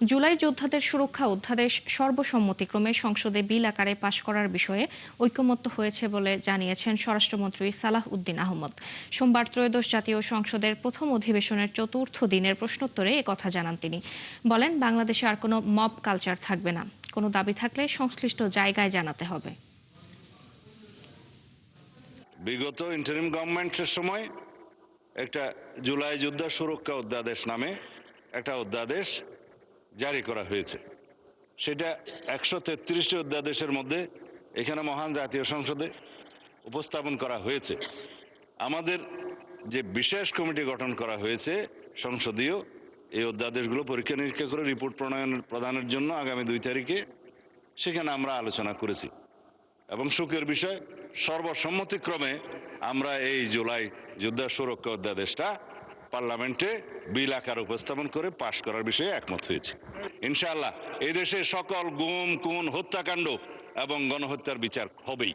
জুলাই যোদ্ধাদের সুরক্ষা অধ্যাদেশ সর্বসম্মতিক্রমে সংসদে বিল আকারে পাশ করার বিষয়ে ঐকমত্য হয়েছে বলে জানিয়েছেন স্বরাষ্ট্রমন্ত্রী সালাহ উদ্দিন আহমদ। সোমবার ত্রয়োদশ জাতীয় সংসদের প্রথম অধিবেশনের চতুর্থ দিনের প্রশ্নোত্তরে একথা জানান তিনি। বলেন, বাংলাদেশে আর কোনো মব কালচার থাকবে না। কোনো দাবি থাকলে সংশ্লিষ্ট জায়গায় জানাতে হবে। বিগত ইন্টারিম গভর্নমেন্টের সময় একটা জুলাই যোদ্ধা সুরক্ষা অধ্যাদেশ নামে একটা অধ্যাদেশ জারি করা হয়েছে। সেটা 133টি অধ্যাদেশের মধ্যে এখানে মহান জাতীয় সংসদে উপস্থাপন করা হয়েছে। আমাদের যে বিশেষ কমিটি গঠন করা হয়েছে সংসদীয়, এই অধ্যাদেশগুলো পরীক্ষা নিরীক্ষা করে রিপোর্ট প্রদানের জন্য আগামী 2 তারিখে সেখানে আমরা আলোচনা করেছি এবং সুখের বিষয় সর্বসম্মতিক্রমে আমরা এই জুলাই যোদ্ধা সুরক্ষা অধ্যাদেশটা পার্লামেন্টে বিল আকার উপস্থাপন করে পাশ করার বিষয়ে একমত হয়েছে। ইনশাআল্লাহ এই দেশে সকল গুম, খুন, হত্যাকাণ্ড এবং গণহত্যার বিচার হবেই।